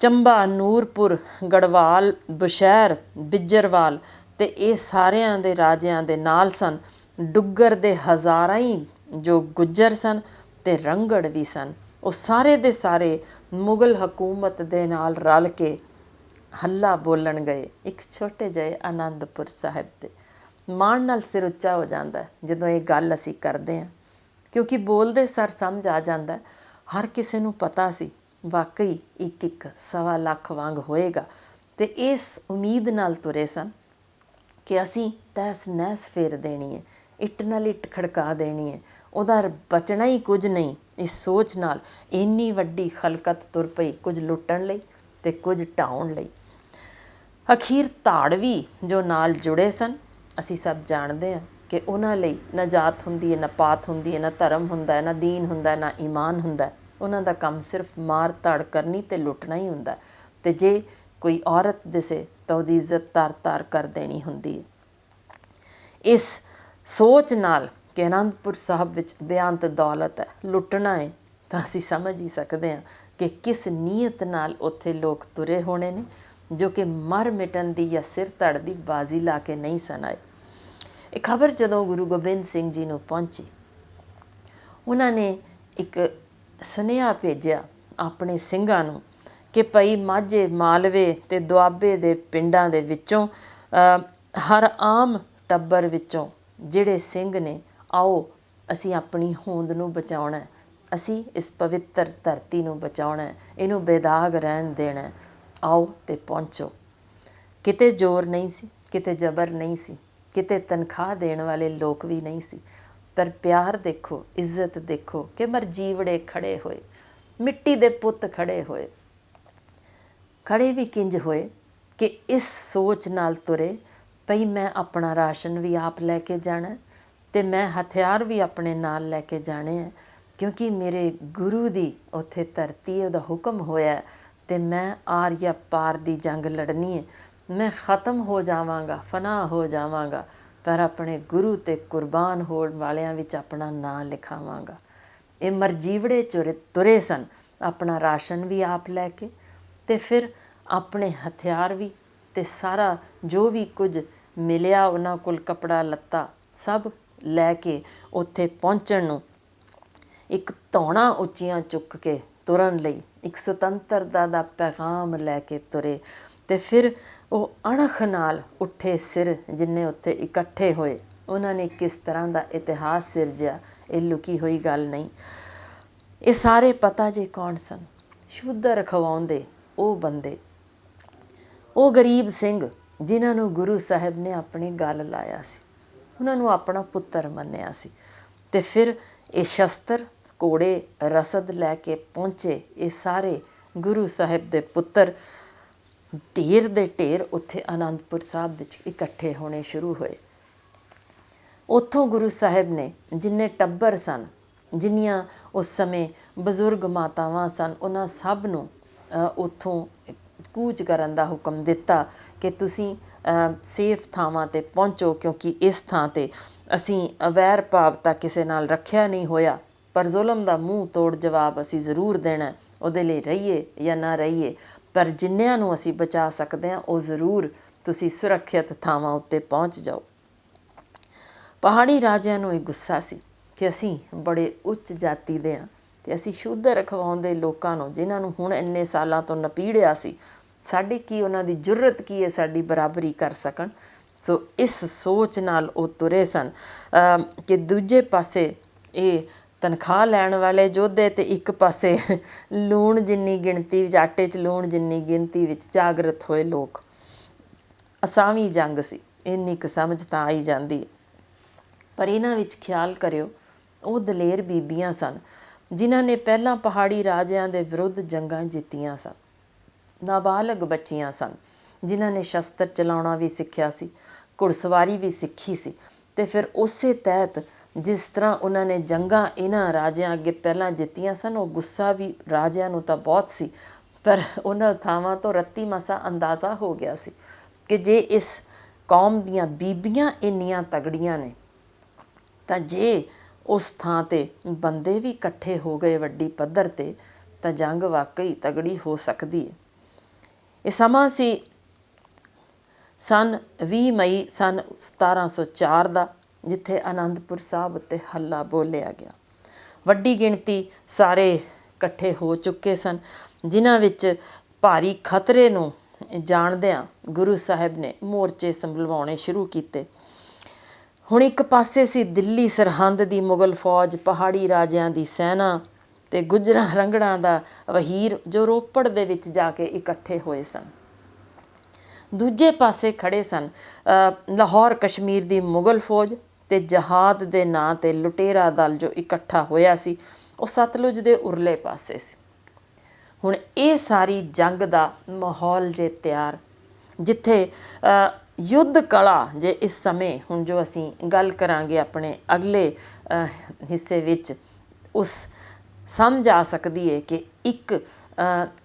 ਚੰਬਾ, ਨੂਰਪੁਰ, ਗੜਵਾਲ, ਬੁਸ਼ਹਿਰ, ਬਿੱਜਰਵਾਲ, ਅਤੇ ਇਹ ਸਾਰਿਆਂ ਦੇ ਰਾਜਿਆਂ ਦੇ ਨਾਲ ਸਨ ਡੁੱਗਰ ਦੇ ਹਜ਼ਾਰਾਂ ਹੀ ਜੋ ਗੁੱਜਰ ਸਨ ਅਤੇ ਰੰਗੜ ਵੀ ਸਨ। ਉਹ ਸਾਰੇ ਦੇ ਸਾਰੇ ਮੁਗਲ ਹਕੂਮਤ ਦੇ ਨਾਲ ਰਲ ਕੇ ਹੱਲਾ ਬੋਲਣ ਗਏ ਇੱਕ ਛੋਟੇ ਜਿਹੇ ਆਨੰਦਪੁਰ ਸਾਹਿਬ ਦੇ। ਮਾਣ ਨਾਲ ਸਿਰ ਉੱਚਾ ਹੋ ਜਾਂਦਾ ਜਦੋਂ ਇਹ ਗੱਲ ਅਸੀਂ ਕਰਦੇ ਹਾਂ, ਕਿਉਂਕਿ ਬੋਲਦੇ ਸਰ ਸਮਝ ਆ ਜਾਂਦਾ। ਹਰ ਕਿਸੇ ਨੂੰ ਪਤਾ ਸੀ ਵਾਕਈ ਇੱਕ ਇੱਕ 1.25 ਲੱਖ ਵਾਂਗ ਹੋਏਗਾ, ਅਤੇ ਇਸ ਉਮੀਦ ਨਾਲ ਤੁਰੇ ਸਨ ਕਿ ਅਸੀਂ ਤਹਿਸ ਨਹਿਸ ਫੇਰ ਦੇਣੀ ਹੈ, ਇੱਟ ਨਾਲ ਇੱਟ ਖੜਕਾ ਦੇਣੀ ਹੈ। ਉਹਦਾ ਬਚਣਾ ਹੀ ਕੁਝ ਨਹੀਂ। ਇਸ ਸੋਚ ਨਾਲ ਇੰਨੀ ਵੱਡੀ ਖਲਕਤ ਤੁਰ ਪਈ, ਕੁਝ ਲੁੱਟਣ ਲਈ ਅਤੇ ਕੁਝ ਢਾਉਣ ਲਈ। ਅਖੀਰ ਧਾੜਵੀ ਜੋ ਨਾਲ ਜੁੜੇ ਸਨ, ਅਸੀਂ ਸਭ ਜਾਣਦੇ ਹਾਂ ਕਿ ਉਹਨਾਂ ਲਈ ਨਾ ਜਾਤ ਹੁੰਦੀ ਹੈ, ਨਾ ਪਾਤ ਹੁੰਦੀ ਹੈ, ਨਾ ਧਰਮ ਹੁੰਦਾ ਹੈ, ਨਾ ਦੀਨ ਹੁੰਦਾ, ਨਾ ਈਮਾਨ ਹੁੰਦਾ। ਉਹਨਾਂ ਦਾ ਕੰਮ ਸਿਰਫ ਮਾਰ ਧਾੜ ਕਰਨੀ ਅਤੇ ਲੁੱਟਣਾ ਹੀ ਹੁੰਦਾ। ਅਤੇ ਜੇ ਕੋਈ ਔਰਤ ਦਿਸੇ ਤਾਂ ਉਹਦੀ ਇੱਜ਼ਤ ਤਾਰ-ਤਾਰ ਕਰ ਦੇਣੀ ਹੁੰਦੀ ਹੈ। ਇਸ ਸੋਚ ਨਾਲ ਕਿ ਅਨੰਦਪੁਰ ਸਾਹਿਬ ਵਿੱਚ ਬੇਅੰਤ ਦੌਲਤ ਹੈ, ਲੁੱਟਣਾ ਹੈ, ਤਾਂ ਅਸੀਂ ਸਮਝ ਹੀ ਸਕਦੇ ਹਾਂ ਕਿ ਕਿਸ ਨੀਅਤ ਨਾਲ ਉੱਥੇ ਲੋਕ ਤੁਰੇ ਹੋਣੇ ਨੇ, ਜੋ ਕਿ ਮਰ ਮਿਟਣ ਦੀ ਜਾਂ ਸਿਰ ਧੜ ਦੀ ਬਾਜ਼ੀ ਲਾ ਕੇ ਨਹੀਂ ਸਨ ਆਏ। ਇਹ ਖਬਰ ਜਦੋਂ ਗੁਰੂ ਗੋਬਿੰਦ ਸਿੰਘ ਜੀ ਨੂੰ ਪਹੁੰਚੀ, ਉਹਨਾਂ ਨੇ ਇੱਕ ਸੁਨੇਹਾ ਭੇਜਿਆ ਆਪਣੇ ਸਿੰਘਾਂ ਨੂੰ ਕਿ ਭਾਈ ਮਾਝੇ, ਮਾਲਵੇ ਅਤੇ ਦੁਆਬੇ ਦੇ ਪਿੰਡਾਂ ਦੇ ਵਿੱਚੋਂ ਹਰ ਆਮ ਟੱਬਰ ਵਿੱਚੋਂ ਜਿਹੜੇ ਸਿੰਘ ਨੇ, ਆਓ ਅਸੀਂ ਆਪਣੀ ਹੋਂਦ ਨੂੰ ਬਚਾਉਣਾ, ਅਸੀਂ ਇਸ ਪਵਿੱਤਰ ਧਰਤੀ ਨੂੰ ਬਚਾਉਣਾ, ਇਹਨੂੰ ਬੇਦਾਗ ਰਹਿਣ ਦੇਣਾ, ਆਓ ਅਤੇ ਪਹੁੰਚੋ। ਕਿਤੇ ਜ਼ੋਰ ਨਹੀਂ ਸੀ, ਕਿਤੇ ਜ਼ਬਰ ਨਹੀਂ ਸੀ, ਕਿਤੇ ਤਨਖਾਹ ਦੇਣ ਵਾਲੇ ਲੋਕ ਵੀ ਨਹੀਂ ਸੀ, ਪਰ ਪਿਆਰ ਦੇਖੋ, ਇੱਜ਼ਤ ਦੇਖੋ ਕਿ ਮਰਜੀਵੜੇ ਖੜ੍ਹੇ ਹੋਏ, ਮਿੱਟੀ ਦੇ ਪੁੱਤ ਖੜ੍ਹੇ ਹੋਏ। ਖੜ੍ਹੇ ਵੀ ਕਿੰਜ ਹੋਏ ਕਿ ਇਸ ਸੋਚ ਨਾਲ ਤੁਰੇ, ਭਈ ਮੈਂ ਆਪਣਾ ਰਾਸ਼ਨ ਵੀ ਆਪ ਲੈ ਕੇ ਜਾਣਾ ਅਤੇ ਮੈਂ ਹਥਿਆਰ ਵੀ ਆਪਣੇ ਨਾਲ ਲੈ ਕੇ ਜਾਣੇ ਹੈ, ਕਿਉਂਕਿ ਮੇਰੇ ਗੁਰੂ ਦੀ ਉੱਥੇ ਧਰਤੀ, ਉਹਦਾ ਹੁਕਮ ਹੋਇਆ ਅਤੇ ਮੈਂ ਆਰ ਜਾਂ ਪਾਰ ਦੀ ਜੰਗ ਲੜਨੀ ਹੈ। ਮੈਂ ਖ਼ਤਮ ਹੋ ਜਾਵਾਂਗਾ, ਫਨਾਹ ਹੋ ਜਾਵਾਂਗਾ, ਪਰ ਆਪਣੇ ਗੁਰੂ 'ਤੇ ਕੁਰਬਾਨ ਹੋਣ ਵਾਲਿਆਂ ਵਿੱਚ ਆਪਣਾ ਨਾਂ ਲਿਖਾਵਾਂਗਾ। ਇਹ ਮਰਜੀਵੜੇ ਤੁਰੇ ਸਨ, ਆਪਣਾ ਰਾਸ਼ਨ ਵੀ ਆਪ ਲੈ ਕੇ ਅਤੇ ਫਿਰ ਆਪਣੇ ਹਥਿਆਰ ਵੀ, ਅਤੇ ਸਾਰਾ ਜੋ ਵੀ ਕੁਝ ਮਿਲਿਆ ਉਹਨਾਂ ਕੋਲ, ਕੱਪੜਾ ਲੱਤਾ ਸਭ ਲੈ ਕੇ ਉੱਥੇ ਪਹੁੰਚਣ ਨੂੰ ਇੱਕ ਧੌਣਾ ਉੱਚੀਆਂ ਚੁੱਕ ਕੇ ਤੁਰਨ ਲਈ, ਇੱਕ ਸੁਤੰਤਰਤਾ ਦਾ ਪੈਗਾਮ ਲੈ ਕੇ ਤੁਰੇ। ਅਤੇ ਫਿਰ ਉਹ ਅਣਖ ਨਾਲ ਉੱਠੇ ਸਿਰ ਜਿੰਨੇ ਉੱਥੇ ਇਕੱਠੇ ਹੋਏ, ਉਹਨਾਂ ਨੇ ਕਿਸ ਤਰ੍ਹਾਂ ਦਾ ਇਤਿਹਾਸ ਸਿਰਜਿਆ, ਇਹ ਲੁਕੀ ਹੋਈ ਗੱਲ ਨਹੀਂ। ਇਹ ਸਾਰੇ ਪਤਾ ਜੇ ਕੌਣ ਸਨ? ਸ਼ੂਦਰ ਖਵਾਉਂਦੇ ਉਹ ਬੰਦੇ, ਉਹ ਗਰੀਬ ਸਿੰਘ ਜਿਨ੍ਹਾਂ ਨੂੰ ਗੁਰੂ ਸਾਹਿਬ ਨੇ ਆਪਣੀ ਗੱਲ ਲਾਇਆ ਸੀ, ਉਹਨਾਂ ਨੂੰ ਆਪਣਾ ਪੁੱਤਰ ਮੰਨਿਆ ਸੀ। ਅਤੇ ਫਿਰ ਇਹ ਸ਼ਸਤਰ, ਘੋੜੇ, ਰਸਦ ਲੈ ਕੇ ਪਹੁੰਚੇ ਇਹ ਸਾਰੇ ਗੁਰੂ ਸਾਹਿਬ ਦੇ ਪੁੱਤਰ, ਢੇਰ ਦੇ ਢੇਰ ਉੱਥੇ ਅਨੰਦਪੁਰ ਸਾਹਿਬ ਵਿੱਚ ਇਕੱਠੇ ਹੋਣੇ ਸ਼ੁਰੂ ਹੋਏ। ਉੱਥੋਂ ਗੁਰੂ ਸਾਹਿਬ ਨੇ ਜਿੰਨੇ ਟੱਬਰ ਸਨ, ਜਿੰਨੀਆਂ ਉਸ ਸਮੇਂ ਬਜ਼ੁਰਗ ਮਾਤਾਵਾਂ ਸਨ, ਉਹਨਾਂ ਸਭ ਨੂੰ ਉੱਥੋਂ ਕੂਚ ਕਰਨ ਦਾ ਹੁਕਮ ਦਿੱਤਾ ਕਿ ਤੁਸੀਂ ਸੇਫ ਥਾਵਾਂ 'ਤੇ ਪਹੁੰਚੋ, ਕਿਉਂਕਿ ਇਸ ਥਾਂ 'ਤੇ ਅਸੀਂ ਵੈਰ ਭਾਵ ਤਾਂ ਕਿਸੇ ਨਾਲ ਰੱਖਿਆ ਨਹੀਂ ਹੋਇਆ, ਪਰ ਜ਼ੁਲਮ ਦਾ ਮੂੰਹ ਤੋੜ ਜਵਾਬ ਅਸੀਂ ਜ਼ਰੂਰ ਦੇਣਾ। ਉਹਦੇ ਲਈ ਰਹੀਏ ਜਾਂ ਨਾ ਰਹੀਏ, ਪਰ ਜਿੰਨਿਆਂ ਨੂੰ ਅਸੀਂ ਬਚਾ ਸਕਦੇ ਹਾਂ ਉਹ ਜ਼ਰੂਰ ਤੁਸੀਂ ਸੁਰੱਖਿਅਤ ਥਾਵਾਂ ਉੱਤੇ ਪਹੁੰਚ ਜਾਓ। ਪਹਾੜੀ ਰਾਜਿਆਂ ਨੂੰ ਇਹ ਗੁੱਸਾ ਸੀ ਕਿ ਅਸੀਂ ਬੜੇ ਉੱਚ ਜਾਤੀ ਦੇ ਹਾਂ ਅਤੇ ਅਸੀਂ ਸ਼ੂਦਰ ਖਵਾਉਂਦੇ ਲੋਕਾਂ ਨੂੰ, ਜਿਨ੍ਹਾਂ ਨੂੰ ਹੁਣ ਇੰਨੇ ਸਾਲਾਂ ਤੋਂ ਨਪੀੜਿਆ ਸੀ, ਸਾਡੀ ਕੀ ਉਹਨਾਂ ਦੀ ਜੁਰਤ ਕੀ ਹੈ ਸਾਡੀ ਬਰਾਬਰੀ ਕਰ ਸਕਣ। ਸੋ ਇਸ ਸੋਚ ਨਾਲ ਉਹ ਤੁਰੇ ਸਨ ਕਿ ਦੂਜੇ ਪਾਸੇ ਇਹ ਤਨਖਾਹ ਲੈਣ ਵਾਲੇ ਯੋਧੇ ਅਤੇ ਇੱਕ ਪਾਸੇ ਲੂਣ ਜਿੰਨੀ ਗਿਣਤੀ ਵਿੱਚ, ਆਟੇ 'ਚ ਲੂਣ ਜਿੰਨੀ ਗਿਣਤੀ ਵਿੱਚ ਜਾਗਰਤ ਹੋਏ ਲੋਕ। ਅਸਾਵੀਂ ਜੰਗ ਸੀ, ਇੰਨੀ ਕੁ ਸਮਝ ਤਾਂ ਆਈ ਜਾਂਦੀ ਹੈ। ਪਰ ਇਹਨਾਂ ਵਿੱਚ ਖਿਆਲ ਕਰਿਓ, ਉਹ ਦਲੇਰ ਬੀਬੀਆਂ ਸਨ ਜਿਨ੍ਹਾਂ ਨੇ ਪਹਿਲਾਂ ਪਹਾੜੀ ਰਾਜਿਆਂ ਦੇ ਵਿਰੁੱਧ ਜੰਗਾਂ ਜਿੱਤੀਆਂ ਸਨ। ਨਾਬਾਲਗ ਬੱਚੀਆਂ ਸਨ ਜਿਨ੍ਹਾਂ ਨੇ ਸ਼ਸਤਰ ਚਲਾਉਣਾ ਵੀ ਸਿੱਖਿਆ ਸੀ, ਘੁੜਸਵਾਰੀ ਵੀ ਸਿੱਖੀ ਸੀ, ਅਤੇ ਫਿਰ ਉਸੇ ਤਹਿਤ ਜਿਸ ਤਰ੍ਹਾਂ ਉਹਨਾਂ ਨੇ ਜੰਗਾਂ ਇਹਨਾਂ ਰਾਜਿਆਂ ਅੱਗੇ ਪਹਿਲਾਂ ਜਿੱਤੀਆਂ ਸਨ, ਉਹ ਗੁੱਸਾ ਵੀ ਰਾਜਿਆਂ ਨੂੰ ਤਾਂ ਬਹੁਤ ਸੀ, ਪਰ ਉਹਨਾਂ ਥਾਵਾਂ ਤੋਂ ਰੱਤੀ ਮਸਾ ਅੰਦਾਜ਼ਾ ਹੋ ਗਿਆ ਸੀ ਕਿ ਜੇ ਇਸ ਕੌਮ ਦੀਆਂ ਬੀਬੀਆਂ ਇੰਨੀਆਂ ਤਗੜੀਆਂ ਨੇ, ਤਾਂ ਜੇ ਉਸ ਥਾਂ 'ਤੇ ਬੰਦੇ ਵੀ ਇਕੱਠੇ ਹੋ ਗਏ ਵੱਡੀ ਪੱਧਰ 'ਤੇ, ਤਾਂ ਜੰਗ ਵਾਕਈ ਤਗੜੀ ਹੋ ਸਕਦੀ ਹੈ। ਇਹ ਸਮਾਂ ਸੀ ਸਨ 20 ਮਈ ਸਨ 1704 ਦਾ, ਜਿੱਥੇ ਅਨੰਦਪੁਰ ਸਾਹਿਬ ਉੱਤੇ ਹੱਲਾ ਬੋਲਿਆ ਗਿਆ। ਵੱਡੀ ਗਿਣਤੀ ਸਾਰੇ ਇਕੱਠੇ ਹੋ ਚੁੱਕੇ ਸਨ, ਜਿਨ੍ਹਾਂ ਵਿੱਚ ਭਾਰੀ ਖਤਰੇ ਨੂੰ ਜਾਣਦਿਆਂ ਗੁਰੂ ਸਾਹਿਬ ਨੇ ਮੋਰਚੇ ਸੰਭਲਵਾਉਣੇ ਸ਼ੁਰੂ ਕੀਤੇ। ਹੁਣ ਇੱਕ ਪਾਸੇ ਸੀ ਦਿੱਲੀ ਸਰਹੰਦ ਦੀ ਮੁਗਲ ਫੌਜ, ਪਹਾੜੀ ਰਾਜਿਆਂ ਦੀ ਸੈਨਾ ਅਤੇ ਗੁੱਜਰਾਂ ਰੰਗੜਾਂ ਦਾ ਵਹੀਰ ਜੋ ਰੋਪੜ ਦੇ ਵਿੱਚ ਜਾ ਕੇ ਇਕੱਠੇ ਹੋਏ ਸਨ। ਦੂਜੇ ਪਾਸੇ ਖੜ੍ਹੇ ਸਨ ਲਾਹੌਰ ਕਸ਼ਮੀਰ ਦੀ ਮੁਗਲ ਫੌਜ ਤੇ ਜਹਾਦ ਦੇ ਨਾਂ ਤੇ ਲੁਟੇਰਾ ਦਲ ਜੋ ਇਕੱਠਾ ਹੋਇਆ ਸੀ ਉਹ ਸਤਲੁਜ ਦੇ ਉਰਲੇ ਪਾਸੇ ਸੀ। ਹੁਣ ਇਹ ਸਾਰੀ ਜੰਗ ਦਾ ਮਾਹੌਲ ਜੇ ਤਿਆਰ, ਜਿੱਥੇ ਯੁੱਧ ਕਲਾ ਜੇ ਇਸ ਸਮੇਂ ਹੁਣ ਜੋ ਅਸੀਂ ਗੱਲ ਕਰਾਂਗੇ ਆਪਣੇ ਅਗਲੇ ਹਿੱਸੇ ਵਿੱਚ, ਉਸ ਸਮਝ ਆ ਸਕਦੀ ਹੈ ਕਿ ਇੱਕ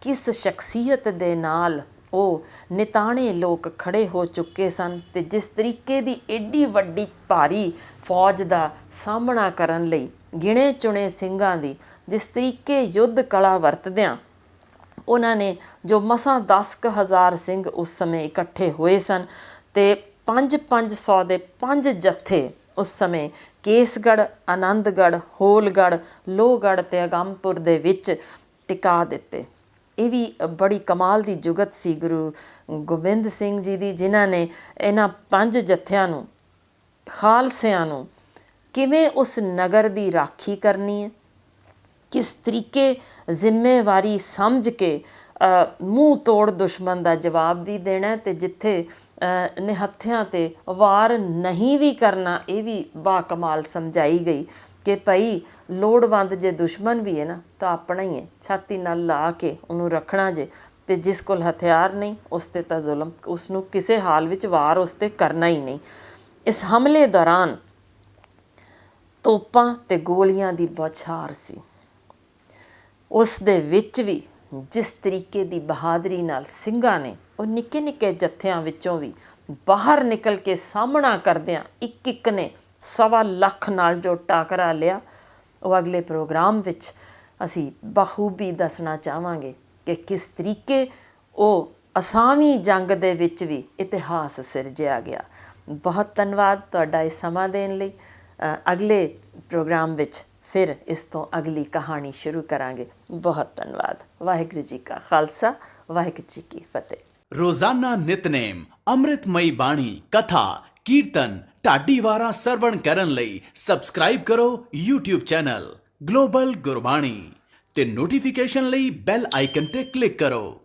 ਕਿਸ ਸ਼ਖਸੀਅਤ ਦੇ ਨਾਲ ਉਹ ਨਿਤਾਣੇ ਲੋਕ ਖੜੇ ਹੋ ਚੁੱਕੇ ਸਨ ਤੇ ਜਿਸ ਤਰੀਕੇ ਦੀ ਏਡੀ ਵੱਡੀ ਭਾਰੀ ਫੌਜ ਦਾ ਸਾਹਮਣਾ ਕਰਨ ਲਈ ਗਿਣੇ ਚੁਣੇ ਸਿੰਘਾਂ ਦੀ ਜਿਸ ਤਰੀਕੇ ਯੁੱਧ ਕਲਾ ਵਰਤਦਿਆਂ ਉਹਨਾਂ ਨੇ ਜੋ ਮਸਾਂ 10,000 ਸਿੰਘ ਉਸ ਸਮੇਂ ਇਕੱਠੇ ਹੋਏ ਸਨ ਤੇ 500 ਦੇ 5 ਜੱਥੇ ਉਸ ਸਮੇਂ ਕੇਸਗੜ੍ਹ, ਆਨੰਦਗੜ੍ਹ, ਹੋਲਗੜ੍ਹ, ਲੋਹਗੜ੍ਹ ਤੇ ਅਗੰਮਪੁਰ ਦੇ ਵਿੱਚ ਟਿਕਾ ਦਿੱਤੇ। ਇਹ ਵੀ ਬੜੀ ਕਮਾਲ ਦੀ ਜੁਗਤ ਸੀ ਗੁਰੂ ਗੋਬਿੰਦ ਸਿੰਘ ਜੀ ਦੀ, ਜਿਨ੍ਹਾਂ ਨੇ ਇਹਨਾਂ 5 ਜੱਥਿਆਂ ਨੂੰ, ਖਾਲਸਿਆਂ ਨੂੰ ਕਿਵੇਂ ਉਸ ਨਗਰ ਦੀ ਰਾਖੀ ਕਰਨੀ ਹੈ, ਕਿਸ ਤਰੀਕੇ ਜ਼ਿੰਮੇਵਾਰੀ ਸਮਝ ਕੇ ਮੂੰਹ ਤੋੜ ਦੁਸ਼ਮਣ ਦਾ ਜਵਾਬ ਵੀ ਦੇਣਾ ਅਤੇ ਜਿੱਥੇ ਨਿਹੱਥਿਆਂ 'ਤੇ ਵਾਰ ਨਹੀਂ ਵੀ ਕਰਨਾ, ਇਹ ਵੀ ਬਾਕਮਾਲ ਸਮਝਾਈ ਗਈ ਕਿ ਭਾਈ ਲੋੜਵੰਦ ਜੇ ਦੁਸ਼ਮਣ ਵੀ ਹੈ ਨਾ ਤਾਂ ਆਪਣਾ ਹੀ ਹੈ, ਛਾਤੀ ਨਾਲ ਲਾ ਕੇ ਉਹਨੂੰ ਰੱਖਣਾ ਜੇ, ਅਤੇ ਜਿਸ ਕੋਲ ਹਥਿਆਰ ਨਹੀਂ ਉਸ 'ਤੇ ਤਾਂ ਜ਼ੁਲਮ, ਉਸਨੂੰ ਕਿਸੇ ਹਾਲ ਵਿੱਚ ਵਾਰ ਉਸ 'ਤੇ ਕਰਨਾ ਹੀ ਨਹੀਂ। ਇਸ ਹਮਲੇ ਦੌਰਾਨ ਤੋਪਾਂ ਅਤੇ ਗੋਲੀਆਂ ਦੀ ਬੌਛਾਰ ਸੀ। ਉਸ ਦੇ ਵਿੱਚ ਵੀ ਜਿਸ ਤਰੀਕੇ ਦੀ ਬਹਾਦਰੀ ਨਾਲ ਸਿੰਘਾਂ ਨੇ ਉਹ ਨਿੱਕੇ ਨਿੱਕੇ ਜੱਥਿਆਂ ਵਿੱਚੋਂ ਵੀ ਬਾਹਰ ਨਿਕਲ ਕੇ ਸਾਹਮਣਾ ਕਰਦਿਆਂ ਇੱਕ ਇੱਕ ਨੇ 1.25 ਲੱਖ ਨਾਲ ਜੋ ਟਾਕਰਾ ਲਿਆ, ਉਹ ਅਗਲੇ ਪ੍ਰੋਗਰਾਮ ਵਿੱਚ ਅਸੀਂ ਬਖੂਬੀ ਦੱਸਣਾ ਚਾਹਾਂਗੇ ਕਿ ਕਿਸ ਤਰੀਕੇ ਉਹ ਅਸਾਵੀਂ ਜੰਗ ਦੇ ਵਿੱਚ ਵੀ ਇਤਿਹਾਸ ਸਿਰਜਿਆ ਗਿਆ। ਬਹੁਤ ਧੰਨਵਾਦ ਤੁਹਾਡਾ ਇਹ ਸਮਾਂ ਦੇਣ ਲਈ। ਅਗਲੇ ਪ੍ਰੋਗਰਾਮ ਵਿੱਚ ਫਿਰ ਇਸ ਤੋਂ ਅਗਲੀ ਕਹਾਣੀ ਸ਼ੁਰੂ ਕਰਾਂਗੇ। ਬਹੁਤ ਧੰਨਵਾਦ। ਵਾਹਿਗੁਰੂ ਜੀ ਕਾ ਖਾਲਸਾ, ਵਾਹਿਗੁਰੂ ਜੀ ਕੀ ਫਤਿਹ। ਰੋਜ਼ਾਨਾ ਨਿਤਨੇਮ ਅੰਮ੍ਰਿਤਮਈ ਬਾਣੀ, ਕਥਾ, ਕੀਰਤਨ, ਢਾਡੀ ਵਾਰਾਂ ਸਰਵਣ ਕਰਨ ਲਈ ਸਬਸਕ੍ਰਾਈਬ ਕਰੋ YouTube ਚੈਨਲ ਗਲੋਬਲ ਗੁਰਬਾਣੀ ਤੇ ਨੋਟੀਫਿਕੇਸ਼ਨ ਲਈ ਬੈਲ ਆਈਕਨ ਤੇ ਕਲਿੱਕ ਕਰੋ।